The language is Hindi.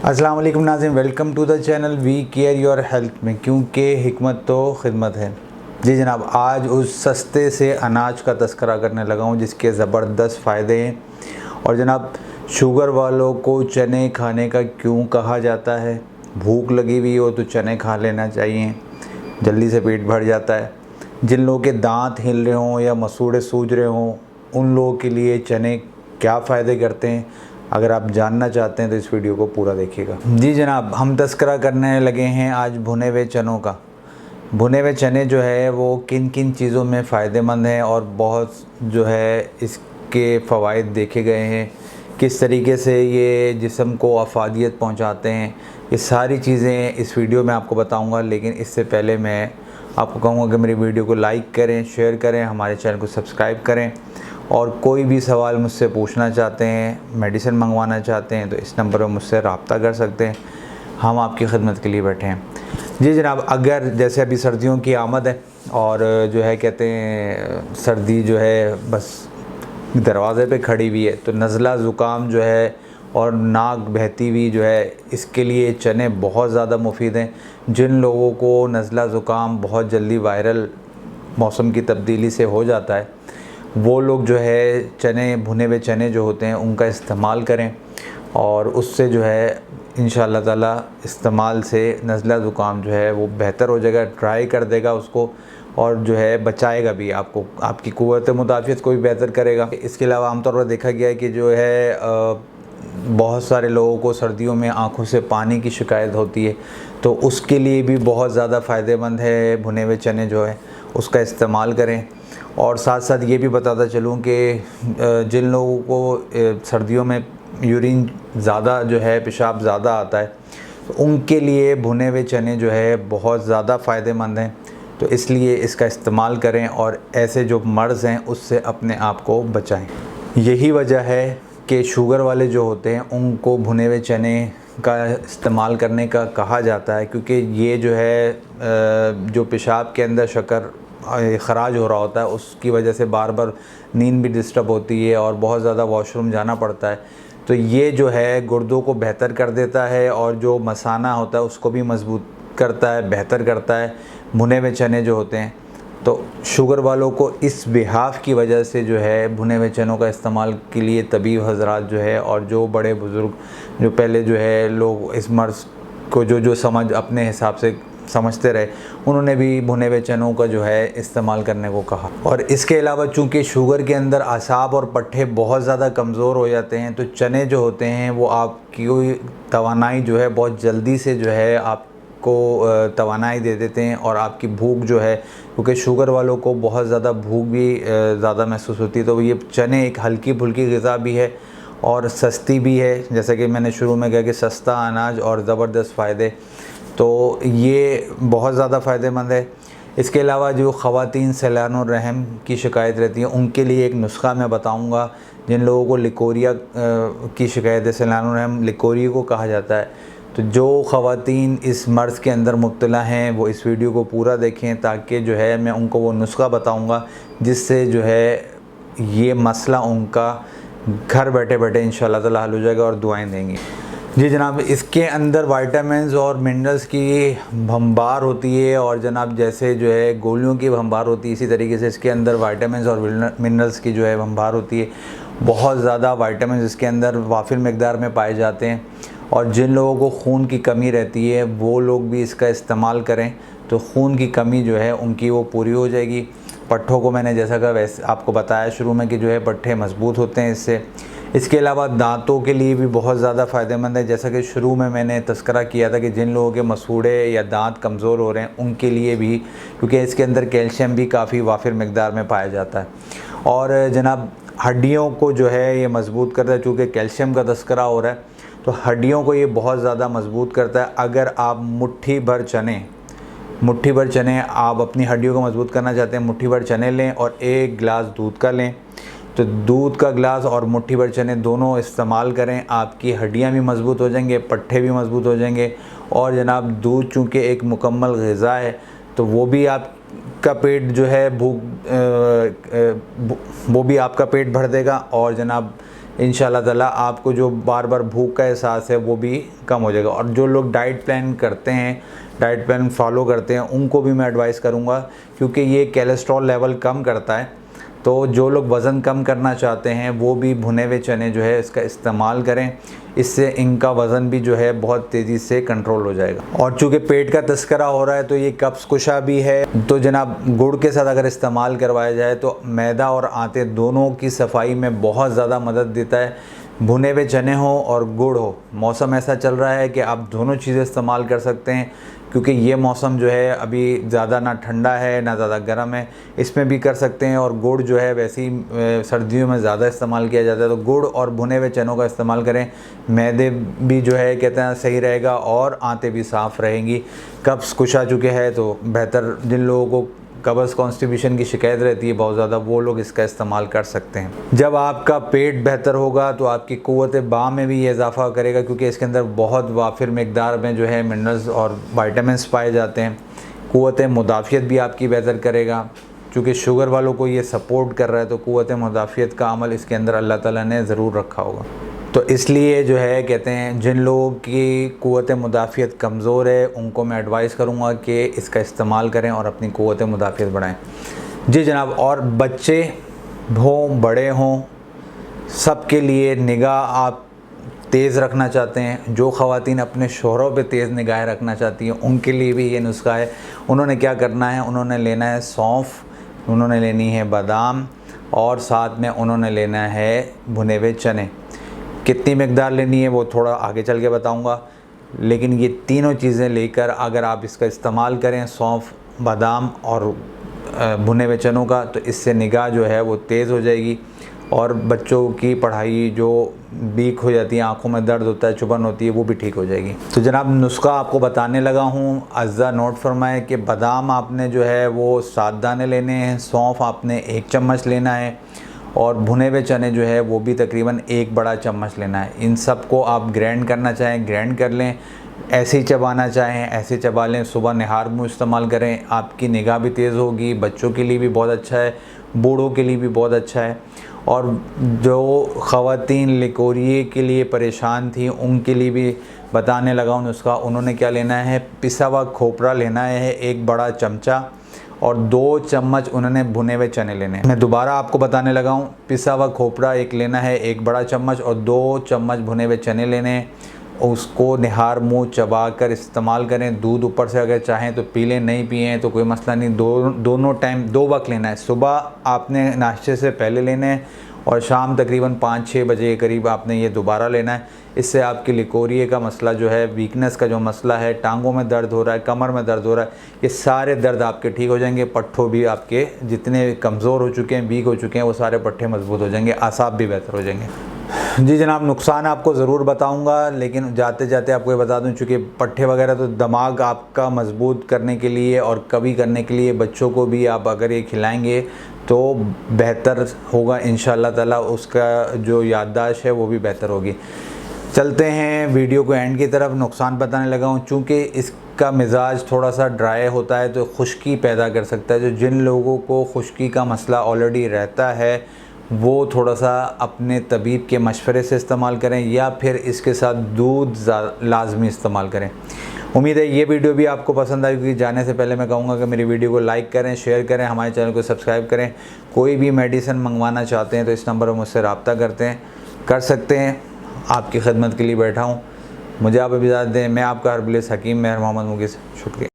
अस्सलाम वालेकुम नाज़रीन, welcome to the channel we care your health में, क्योंकि हिकमत तो खिदमत है। जी जनाब, आज उस सस्ते से अनाज का तस्करा करने लगा हूँ जिसके ज़बरदस्त फ़ायदे हैं। और जनाब, शुगर वालों को चने खाने का क्यों कहा जाता है? भूख लगी हुई हो तो चने खा लेना चाहिए, जल्दी से पेट भर जाता है। जिन लोगों के दांत हिल रहे हों या मसूड़े सूज रहे हों, उन लोगों के लिए चने क्या फ़ायदे करते हैं, अगर आप जानना चाहते हैं तो इस वीडियो को पूरा देखिएगा। जी जनाब, हम तस्करा करने लगे हैं आज भुने हुए चनों का। भुने हुए चने जो है वो किन किन चीज़ों में फ़ायदेमंद हैं और बहुत जो है इसके फ़वाइद देखे गए हैं, किस तरीके से ये जिस्म को अफादियत पहुंचाते हैं, ये सारी चीज़ें इस वीडियो में आपको बताऊंगा। लेकिन इससे पहले मैं आपको कहूँगा कि मेरी वीडियो को लाइक करें, शेयर करें, हमारे चैनल को सब्सक्राइब करें। और कोई भी सवाल मुझसे पूछना चाहते हैं, मेडिसिन मंगवाना चाहते हैं तो इस नंबर पर मुझसे रब्ता कर सकते हैं, हम आपकी खिदमत के लिए बैठे हैं। जी जनाब, अगर जैसे अभी सर्दियों की आमद है और जो है कहते हैं सर्दी जो है बस दरवाज़े पे खड़ी हुई है, तो नज़ला ज़ुकाम जो है और नाक बहती हुई जो है, इसके लिए चने बहुत ज़्यादा मुफीद हैं। जिन लोगों को नज़ला ज़ुकाम बहुत जल्दी वायरल मौसम की तब्दीली से हो जाता है, वो लोग जो है चने, भुने हुए चने जो होते हैं उनका इस्तेमाल करें और उससे जो है इंशाअल्लाह ताला इस्तेमाल से नज़ला ज़ुकाम जो है वो बेहतर हो जाएगा, ट्राई कर देगा उसको और जो है बचाएगा भी आपको, आपकी क़ुव्वत मुदाफ़ियत को भी बेहतर करेगा। इसके अलावा आमतौर पर देखा गया है कि जो है बहुत सारे लोगों को सर्दियों में आँखों से पानी की शिकायत होती है, तो उसके लिए भी बहुत ज़्यादा फ़ायदेमंद है भुने हुए चने जो है उसका इस्तेमाल करें। और साथ साथ ये भी बताता चलूँ कि जिन लोगों को सर्दियों में यूरिन ज़्यादा जो है, पेशाब ज़्यादा आता है, तो उनके लिए भुने हुए चने जो है बहुत ज़्यादा फ़ायदेमंद हैं। तो इसलिए इसका इस्तेमाल करें और ऐसे जो मर्ज़ हैं उससे अपने आप को बचाएं। यही वजह है कि शुगर वाले जो होते हैं उनको भुने हुए चने का इस्तेमाल करने का कहा जाता है, क्योंकि ये जो है जो पेशाब के अंदर शक्कर ख़राज हो रहा होता है, उसकी वजह से बार बार नींद भी डिस्टर्ब होती है और बहुत ज़्यादा वॉशरूम जाना पड़ता है। तो ये जो है गुर्दों को बेहतर कर देता है और जो मसाना होता है उसको भी मजबूत करता है, बेहतर करता है भुने हुए चने जो होते हैं। तो शुगर वालों को इस बिहाफ की वजह से जो है भुने हुए चनों का इस्तेमाल के लिए तबीब हज़रात जो है और जो बड़े बुज़ुर्ग जो पहले जो है लोग इस मर्ज़ को जो समझ अपने हिसाब से समझते रहे, उन्होंने भी भुने हुए चनों का जो है इस्तेमाल करने को कहा। और इसके अलावा चूँकि शुगर के अंदर असाब और पट्ठे बहुत ज़्यादा कमज़ोर हो जाते हैं, तो चने जो होते हैं वो आपकी तवानाई जो है बहुत जल्दी से जो है आपको तवानाई दे देते हैं और आपकी भूख जो है, क्योंकि शुगर वालों को बहुत ज़्यादा भूख भी ज़्यादा महसूस होती है, तो ये चने एक हल्की फुल्की ग़िज़ा भी है और सस्ती भी है। जैसा कि मैंने शुरू में कहा कि सस्ता अनाज और ज़बरदस्त फ़ायदे, तो ये बहुत ज़्यादा फ़ायदेमंद है। इसके अलावा जो ख़वातीन सैलानुर रहम की शिकायत रहती है उनके लिए एक नुस्ख़ा मैं बताऊंगा। जिन लोगों को लिकोरिया की शिकायत है, सैलानुर रहम लिकोरिया को कहा जाता है, तो जो ख़वातीन इस मर्ज़ के अंदर मुब्तला हैं वो इस वीडियो को पूरा देखें, ताकि जो है मैं उनको वो नुस्ख़ा बताऊँगा जिससे जो है ये मसला उनका घर बैठे बैठे इंशाअल्लाह ताला हल हो जाएगा और दुआएँ देंगी। जी जनाब, इसके अंदर विटामिन्स और मिनरल्स की भंबार होती है और जनाब जैसे जो है गोलियों की भंबार होती है, इसी तरीके से इसके अंदर विटामिन्स और मिनरल्स की जो है भंबार होती है। बहुत ज़्यादा विटामिन्स इसके अंदर वाफिर मकदार में पाए जाते हैं और जिन लोगों को खून की कमी रहती है वो लोग भी इसका इस्तेमाल करें तो खून की कमी जो है उनकी वो पूरी हो जाएगी। पट्ठों को मैंने जैसा कहा वैसे आपको बताया शुरू में कि जो है पट्ठे मजबूत होते हैं इससे। इसके अलावा दांतों के लिए भी बहुत ज़्यादा फ़ायदेमंद है, जैसा कि शुरू में मैंने तस्करा किया था कि जिन लोगों के मसूड़े या दांत कमज़ोर हो रहे हैं उनके लिए भी, क्योंकि इसके अंदर कैल्शियम भी काफ़ी वाफिर मकदार में पाया जाता है। और जनाब हड्डियों को जो है ये मजबूत करता है, चूँकि कैल्शियम का तस्करा हो रहा है तो हड्डियों को ये बहुत ज़्यादा मजबूत करता है। अगर आप मुट्ठी भर चने आप अपनी हड्डियों को मजबूत करना चाहते हैं, मुट्ठी भर चने लें और 1 गिलास दूध का लें, तो दूध का गिलास और मुट्ठी भर चने दोनों इस्तेमाल करें, आपकी हड्डियां भी मजबूत हो जाएंगे, पट्ठे भी मजबूत हो जाएंगे। और जनाब दूध चूँकि एक मुकम्मल ग़िज़ा है तो वो भी आपका पेट जो है वो भी आपका पेट भर देगा और जनाब इंशाल्लाह ताला आपको जो बार बार भूख का एहसास है वो भी कम हो जाएगा। और जो लोग डाइट प्लान करते हैं, डाइट प्लान फॉलो करते हैं, उनको भी मैं एडवाइस करूँगा, क्योंकि ये कोलेस्ट्रॉल लेवल कम करता है। तो जो लोग वज़न कम करना चाहते हैं वो भी भुने हुए चने जो है इसका इस्तेमाल करें, इससे इनका वज़न भी जो है बहुत तेज़ी से कंट्रोल हो जाएगा। और चूँकि पेट का तस्करा हो रहा है तो ये कब्ज़ कुशा भी है, तो जनाब गुड़ के साथ अगर इस्तेमाल करवाया जाए तो मैदा और आंतें दोनों की सफाई में बहुत ज़्यादा मदद देता है। भुने हुए चने हो और गुड़ हो, मौसम ऐसा चल रहा है कि आप दोनों चीज़ें इस्तेमाल कर सकते हैं, क्योंकि ये मौसम जो है अभी ज़्यादा ना ठंडा है ना ज़्यादा गर्म है, इसमें भी कर सकते हैं। और गुड़ जो है वैसे ही सर्दियों में ज़्यादा इस्तेमाल किया जाता है, तो गुड़ और भुने हुए चनों का इस्तेमाल करें। मैदे भी जो है कहते हैं सही रहेगा और आंतें भी साफ़ रहेंगी। कब्ज़ कुछ आ चुके हैं तो बेहतर, जिन लोगों को कब्ज़ कॉन्स्टिपेशन की शिकायत रहती है बहुत ज़्यादा, वो लोग इसका इस्तेमाल कर सकते हैं। जब आपका पेट बेहतर होगा तो आपकी क़ुव्वत बा में भी ये इजाफ़ा करेगा, क्योंकि इसके अंदर बहुत वाफिर मिकदार में जो है मिनरल्स और वाइटामिन्स पाए जाते हैं। क़ुव्वत मुदाफ़ियत भी आपकी बेहतर करेगा, क्योंकि शुगर वालों को ये सपोर्ट कर रहा है, तो क़ुव्वत मुदाफ़ियत का अमल इसके अंदर अल्लाह ताला ने ज़रूर रखा होगा। तो इसलिए जो है कहते हैं जिन लोगों की क़ुव्वत मुदाफ़ियत कमज़ोर है उनको मैं एडवाइस करूँगा कि इसका इस्तेमाल करें और अपनी क़ुव्वत मुदाफ़ियत बढ़ाएं। जी जनाब, और बच्चे हों बड़े हों, सब के लिए निगाह आप तेज़ रखना चाहते हैं, जो ख़वातीन अपने शोहरों पे तेज़ निगाह रखना चाहती हैं उनके लिए भी ये नुस्खा है। उन्होंने क्या करना है, उन्होंने लेना है सौंफ, उन्होंने लेनी है बादाम, और साथ में उन्होंने लेना है भुने हुए चने। कितनी मिकदार लेनी है वो थोड़ा आगे चल के बताऊंगा, लेकिन ये तीनों चीज़ें लेकर अगर आप इसका इस्तेमाल करें, सौंफ, बादाम और भुने हुए चनों का, तो इससे निगाह जो है वो तेज़ हो जाएगी। और बच्चों की पढ़ाई जो वीक हो जाती है, आँखों में दर्द होता है, चुभन होती है, वो भी ठीक हो जाएगी। तो जनाब नुस्खा आपको बताने लगा हूँ, अज़्ज़ा नोट फरमाए कि बादाम आपने जो है वो 7 दाने लेने हैं, सौंफ आपने 1 चम्मच लेना है, और भुने हुए चने जो है वो भी तकरीबन 1 बड़ा चम्मच लेना है। इन सब को आप ग्राइंड करना चाहें ग्राइंड कर लें, ऐसे ही चबाना चाहें ऐसे चबा लें। सुबह निहार मुँह इस्तेमाल करें, आपकी निगाह भी तेज़ होगी, बच्चों के लिए भी बहुत अच्छा है, बूढ़ों के लिए भी बहुत अच्छा है। और जो ख़वातीन लिकोरिए के लिए परेशान थी उनके लिए भी बताने लगा हूँ नुस्खा। उन्होंने क्या लेना है, पिसा हुआ खोपरा लेना है 1 बड़ा चमचा, और 2 चम्मच उन्होंने भुने हुए चने लेने हैं। मैं दोबारा आपको बताने लगा हूँ, पिसा हुआ खोपरा 1 लेना है 1 बड़ा चम्मच, और 2 चम्मच भुने हुए चने लेने हैं। उसको निहार मुँह चबा कर इस्तेमाल करें। दूध ऊपर से अगर चाहें तो पी लें, नहीं पिए तो कोई मसला नहीं। दोनों टाइम 2 वक्त लेना है। सुबह आपने नाश्ते से पहले लेने हैं और शाम तकरीबन 5-6 बजे के करीब आपने ये दोबारा लेना है। इससे आपकी लिकोरिए का मसला जो है, वीकनेस का जो मसला है, टांगों में दर्द हो रहा है, कमर में दर्द हो रहा है, ये सारे दर्द आपके ठीक हो जाएंगे। पट्ठों भी आपके जितने कमज़ोर हो चुके हैं, वीक हो चुके हैं, वो सारे पट्ठे मजबूत हो जाएंगे, आसाब भी बेहतर हो जाएंगे। जी जनाब, नुकसान आपको ज़रूर बताऊंगा, लेकिन जाते जाते आपको ये बता दूं, चूँकि पट्ठे वगैरह तो दिमाग आपका मजबूत करने के लिए और कभी करने के लिए, बच्चों को भी आप अगर ये खिलाएंगे तो बेहतर होगा इंशाअल्लाह ताला। उसका जो याददाश्त है वो भी बेहतर होगी। चलते हैं वीडियो को एंड की तरफ। नुकसान बताने लगा हूँ, चूँकि इसका मिजाज थोड़ा सा ड्राई होता है तो खुश्की पैदा कर सकता है। जो जिन लोगों को खुश्की का मसला ऑलरेडी रहता है वो थोड़ा सा अपने तबीब के मशवरे से इस्तेमाल करें, या फिर इसके साथ दूध लाजमी इस्तेमाल करें। उम्मीद है ये वीडियो भी आपको पसंद आएगी। जाने से पहले मैं कहूँगा कि मेरी वीडियो को लाइक करें, शेयर करें, हमारे चैनल को सब्सक्राइब करें। कोई भी मेडिसिन मंगवाना चाहते हैं तो इस नंबर पर मुझसे रब्ता कर सकते हैं। आपकी खिदमत के लिए बैठा हूँ। मुझे आप इजाज़त दें। मैं आपका हरबिलिस हकीम मेहर मोहम्मद मुगीस। शुक्रिया।